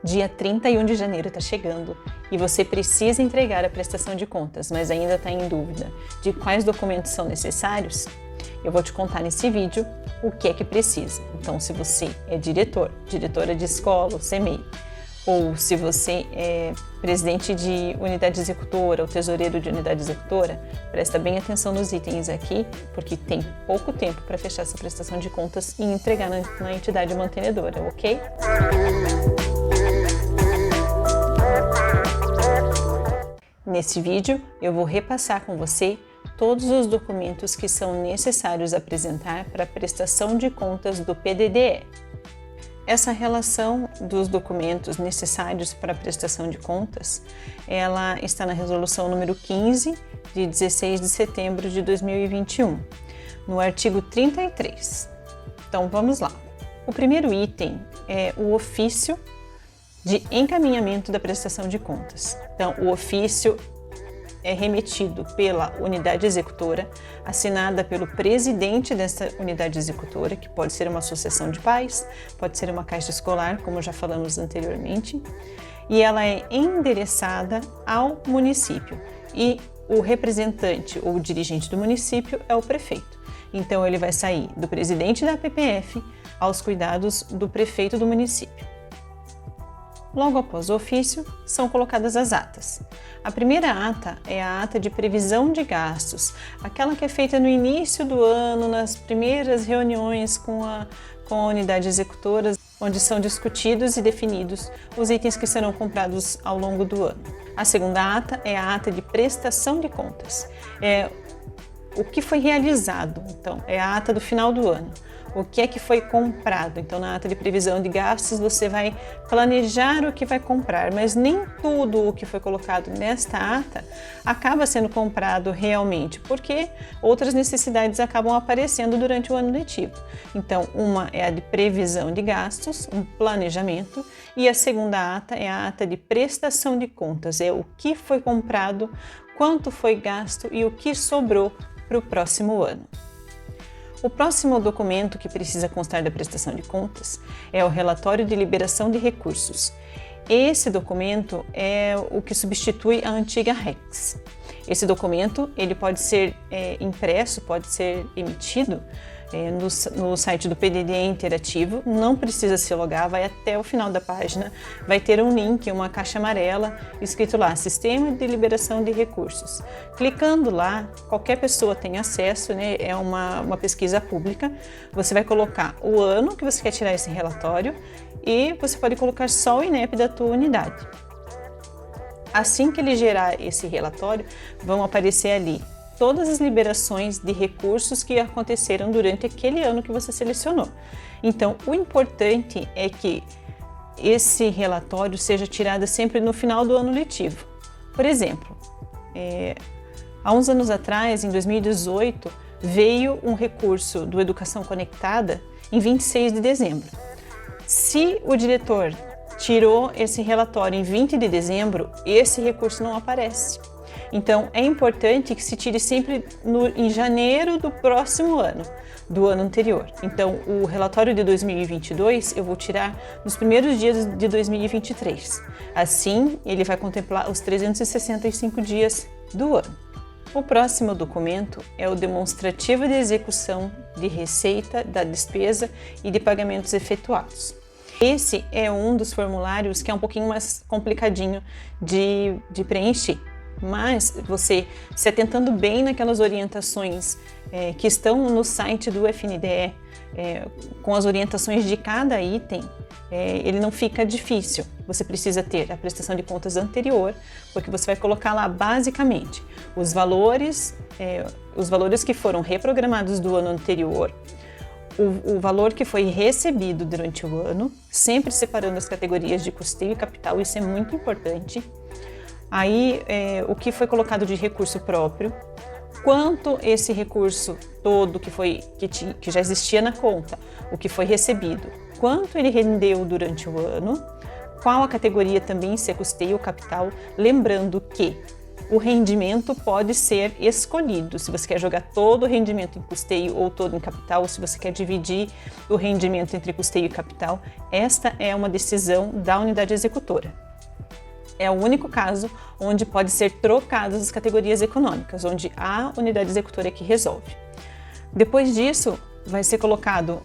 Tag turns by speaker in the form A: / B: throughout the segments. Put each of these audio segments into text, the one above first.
A: Dia 31 de janeiro está chegando e você precisa entregar a prestação de contas, mas ainda está em dúvida de quais documentos são necessários? Eu vou te contar nesse vídeo o que é que precisa. Então, se você é diretora de escola, ou CMEI, ou se você é presidente de unidade executora ou tesoureiro de unidade executora, presta bem atenção nos itens aqui, porque tem pouco tempo para fechar essa prestação de contas e entregar na entidade mantenedora, ok? Nesse vídeo, eu vou repassar com você todos os documentos que são necessários apresentar para a prestação de contas do PDDE. Essa relação dos documentos necessários para a prestação de contas, ela está na resolução número 15, de 16 de setembro de 2021, no artigo 33. Então, vamos lá. O primeiro item é o ofício de encaminhamento da prestação de contas. Então, o ofício é remetido pela unidade executora, assinada pelo presidente dessa unidade executora, que pode ser uma associação de pais, pode ser uma caixa escolar, como já falamos anteriormente, e ela é endereçada ao município. E o representante ou o dirigente do município é o prefeito. Então, ele vai sair do presidente da PPF aos cuidados do prefeito do município. Logo após o ofício, são colocadas as atas. A primeira ata é a ata de previsão de gastos, aquela que é feita no início do ano, nas primeiras reuniões com a unidade executora, onde são discutidos e definidos os itens que serão comprados ao longo do ano. A segunda ata é a ata de prestação de contas. É o que foi realizado, então, é a ata do final do ano. O que é que foi comprado? Então, na ata de previsão de gastos, você vai planejar o que vai comprar, mas nem tudo o que foi colocado nesta ata acaba sendo comprado realmente, porque outras necessidades acabam aparecendo durante o ano letivo. Então, uma é a de previsão de gastos, um planejamento, e a segunda ata é a ata de prestação de contas, é o que foi comprado, quanto foi gasto e o que sobrou para o próximo ano. O próximo documento que precisa constar da prestação de contas é o relatório de liberação de recursos. Esse documento é o que substitui a antiga REX. Esse documento ele pode ser impresso, pode ser emitido no site do PDDE Interativo, não precisa se logar, vai até o final da página, vai ter um link, uma caixa amarela, escrito lá, Sistema de Liberação de Recursos. Clicando lá, qualquer pessoa tem acesso, né? É uma pesquisa pública, você vai colocar o ano que você quer tirar esse relatório e você pode colocar só o INEP da tua unidade. Assim que ele gerar esse relatório, vão aparecer ali todas as liberações de recursos que aconteceram durante aquele ano que você selecionou. Então, o importante é que esse relatório seja tirado sempre no final do ano letivo. Por exemplo, há uns anos atrás, em 2018, veio um recurso do Educação Conectada em 26 de dezembro. Se o diretor tirou esse relatório em 20 de dezembro, esse recurso não aparece. Então, é importante que se tire sempre em janeiro do próximo ano, do ano anterior. Então, o relatório de 2022 eu vou tirar nos primeiros dias de 2023. Assim, ele vai contemplar os 365 dias do ano. O próximo documento é o demonstrativo de execução de receita, da despesa e de pagamentos efetuados. Esse é um dos formulários que é um pouquinho mais complicadinho de preencher. Mas você se atentando bem naquelas orientações que estão no site do FNDE, com as orientações de cada item, ele não fica difícil. Você precisa ter a prestação de contas anterior, porque você vai colocar lá basicamente os valores que foram reprogramados do ano anterior, o valor que foi recebido durante o ano, sempre separando as categorias de custeio e capital, isso é muito importante. Aí, o que foi colocado de recurso próprio, quanto esse recurso todo que já existia na conta, o que foi recebido, quanto ele rendeu durante o ano, qual a categoria também, se é custeio ou capital, lembrando que O rendimento pode ser escolhido, se você quer jogar todo o rendimento em custeio ou todo em capital, ou se você quer dividir o rendimento entre custeio e capital. Esta é uma decisão da unidade executora. É o único caso onde pode ser trocadas as categorias econômicas, onde a unidade executora é que resolve. Depois disso, vai ser colocado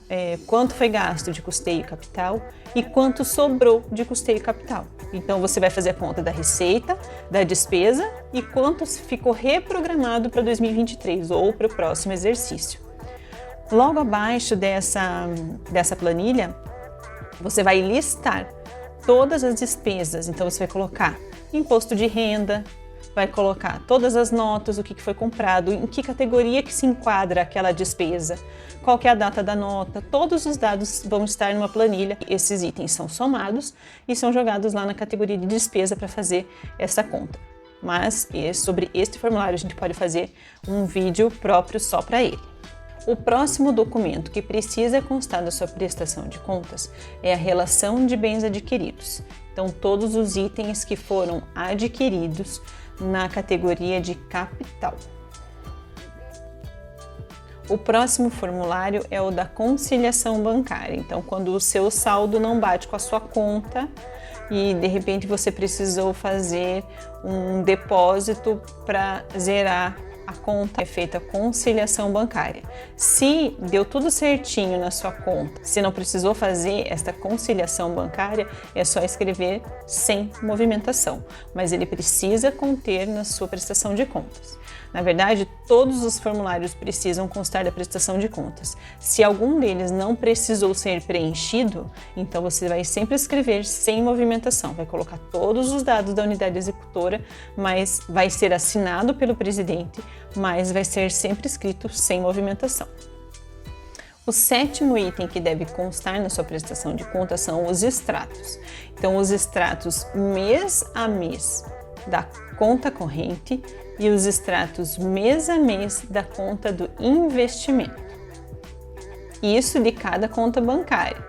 A: quanto foi gasto de custeio e capital e quanto sobrou de custeio e capital. Então, você vai fazer a conta da receita, da despesa e quanto ficou reprogramado para 2023 ou para o próximo exercício. Logo abaixo dessa planilha, você vai listar todas as despesas. Então, você vai colocar imposto de renda, vai colocar todas as notas, o que foi comprado, em que categoria que se enquadra aquela despesa, qual que é a data da nota, todos os dados vão estar numa planilha. Esses itens são somados e são jogados lá na categoria de despesa para fazer essa conta. Mas sobre este formulário a gente pode fazer um vídeo próprio só para ele. O próximo documento que precisa constar da sua prestação de contas é a relação de bens adquiridos. Então, todos os itens que foram adquiridos na categoria de capital. O próximo formulário é o da conciliação bancária. Então, quando o seu saldo não bate com a sua conta e de repente você precisou fazer um depósito para zerar a conta, é feita a conciliação bancária. Se deu tudo certinho na sua conta, se não precisou fazer esta conciliação bancária, é só escrever sem movimentação, mas ele precisa conter na sua prestação de contas. Na verdade, todos os formulários precisam constar da prestação de contas. Se algum deles não precisou ser preenchido, então você vai sempre escrever sem movimentação. Vai colocar todos os dados da unidade executora, mas vai ser assinado pelo presidente, mas vai ser sempre escrito sem movimentação. O sétimo item que deve constar na sua prestação de contas são os extratos. Então, os extratos mês a mês da conta corrente e os extratos mês a mês da conta do investimento. Isso de cada conta bancária,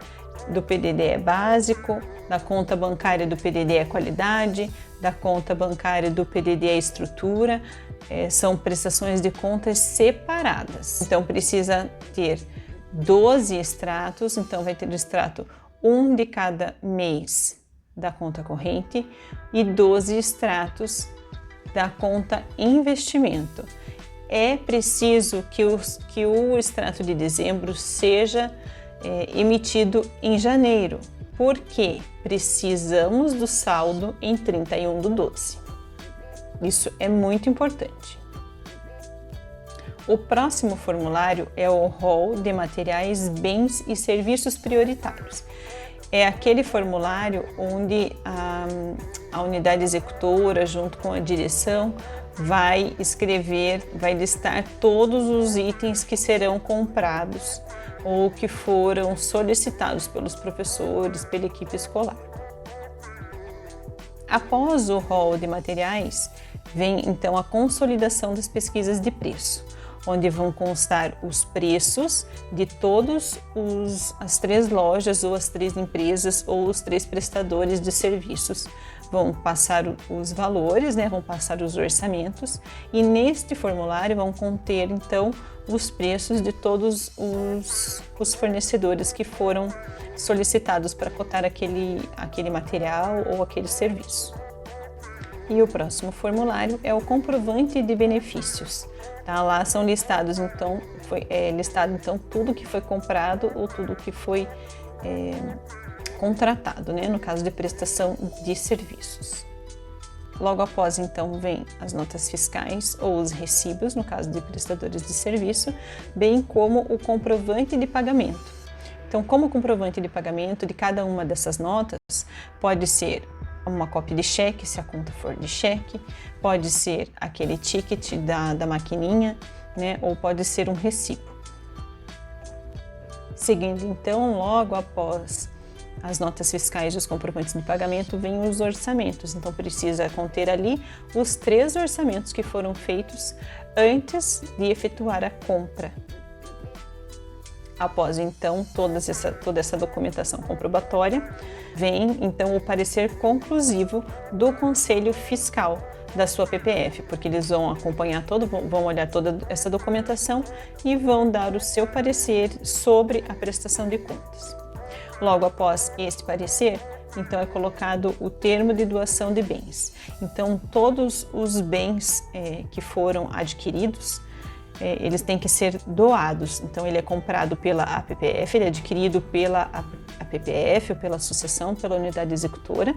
A: do PDD básico, da conta bancária do PDD qualidade, da conta bancária do PDD estrutura, são prestações de contas separadas. Então precisa ter 12 extratos, então vai ter o extrato 1 de cada mês da conta corrente e 12 extratos da conta investimento. É preciso que o extrato de dezembro seja emitido em janeiro, porque precisamos do saldo em 31/12. Isso é muito importante. O próximo formulário é o rol de materiais, bens e serviços prioritários. É aquele formulário onde a unidade executora, junto com a direção, vai listar todos os itens que serão comprados ou que foram solicitados pelos professores, pela equipe escolar. Após o rol de materiais, vem então a consolidação das pesquisas de preço, onde vão constar os preços de todas as 3 lojas ou as 3 empresas ou os 3 prestadores de serviços. Vão passar os valores, vão passar os orçamentos e neste formulário vão conter então os preços de todos os fornecedores que foram solicitados para cotar aquele material ou aquele serviço. E o próximo formulário é o comprovante de benefícios. Tá? Lá são listados, então, listado tudo que foi comprado ou tudo que foi contratado, no caso de prestação de serviços. Logo após, então, vem as notas fiscais ou os recibos, no caso de prestadores de serviço, bem como o comprovante de pagamento. Então, como comprovante de pagamento de cada uma dessas notas, pode ser uma cópia de cheque, se a conta for de cheque, pode ser aquele ticket da maquininha, ou pode ser um recibo. Seguindo então, logo após as notas fiscais e os comprovantes de pagamento, vêm os orçamentos. Então precisa conter ali os 3 orçamentos que foram feitos antes de efetuar a compra. Após então toda essa documentação comprobatória, vem então o parecer conclusivo do Conselho Fiscal da sua PPF, porque eles vão acompanhar vão olhar toda essa documentação e vão dar o seu parecer sobre a prestação de contas. Logo após este parecer, então é colocado o termo de doação de bens. Então todos os bens que foram adquiridos, eles têm que ser doados. Então ele é comprado pela APPF, ele é adquirido pela APPF ou pela associação, pela unidade executora,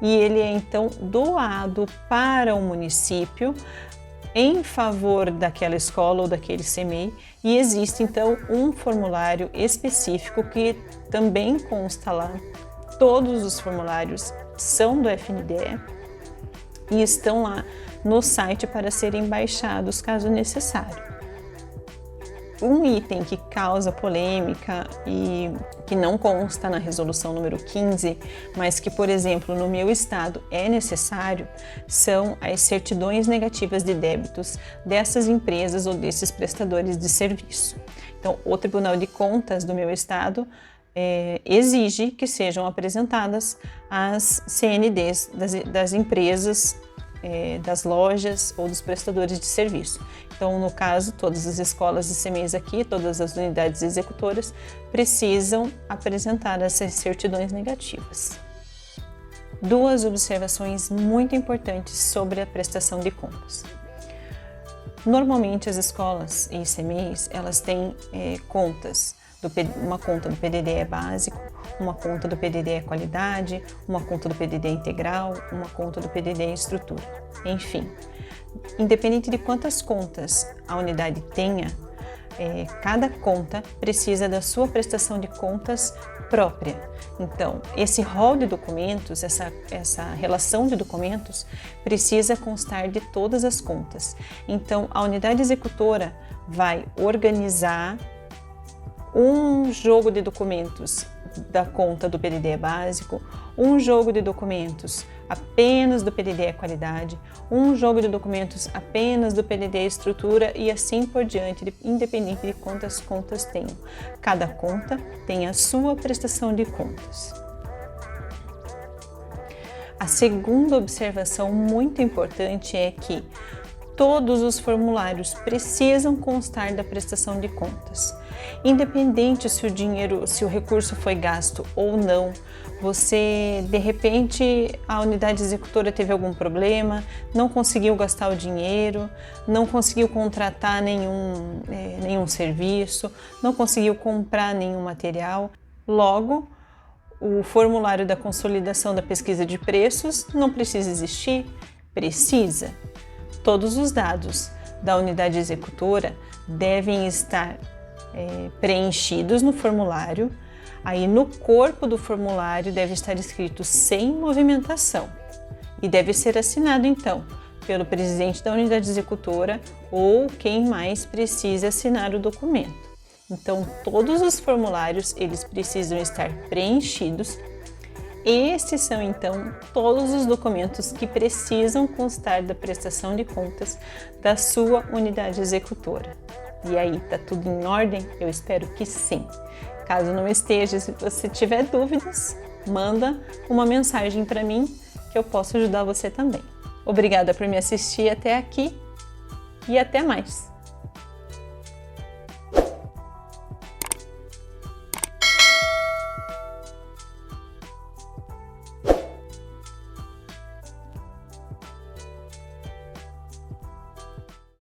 A: e ele é então doado para o município em favor daquela escola ou daquele CMEI, e existe então um formulário específico que também consta lá. Todos os formulários são do FNDE e estão lá no site para serem baixados caso necessário. Um item que causa polêmica e que não consta na resolução número 15, mas que, por exemplo, no meu estado é necessário, são as certidões negativas de débitos dessas empresas ou desses prestadores de serviço. Então, o Tribunal de Contas do meu estado exige que sejam apresentadas as CNDs das empresas, das lojas ou dos prestadores de serviço. Então, no caso, todas as escolas e CMEIs aqui, todas as unidades executoras precisam apresentar essas certidões negativas. Duas observações muito importantes sobre a prestação de contas. Normalmente as escolas e CMEIs, elas têm contas, uma conta do PDD básico, uma conta do PDD qualidade, uma conta do PDD integral, uma conta do PDD estrutura. Enfim, independente de quantas contas a unidade tenha, cada conta precisa da sua prestação de contas própria. Então, esse rol de documentos, essa relação de documentos precisa constar de todas as contas. Então, a unidade executora vai organizar um jogo de documentos da conta do PDD básico, um jogo de documentos apenas do PDD qualidade, um jogo de documentos apenas do PDD estrutura e assim por diante, independente de quantas contas tenham. Cada conta tem a sua prestação de contas. A segunda observação muito importante é que todos os formulários precisam constar da prestação de contas. Independente se o recurso foi gasto ou não, de repente a unidade executora teve algum problema, não conseguiu gastar o dinheiro, não conseguiu contratar nenhum serviço, não conseguiu comprar nenhum material. Logo, o formulário da consolidação da pesquisa de preços não precisa existir? Precisa. Todos os dados da unidade executora devem estar preenchidos no formulário. Aí no corpo do formulário deve estar escrito sem movimentação e deve ser assinado então pelo presidente da unidade executora ou quem mais precisa assinar o documento. Então todos os formulários eles precisam estar preenchidos. Estes são então todos os documentos que precisam constar da prestação de contas da sua unidade executora. E aí, tá tudo em ordem? Eu espero que sim. Caso não esteja, se você tiver dúvidas, manda uma mensagem para mim que eu posso ajudar você também. Obrigada por me assistir até aqui e até mais!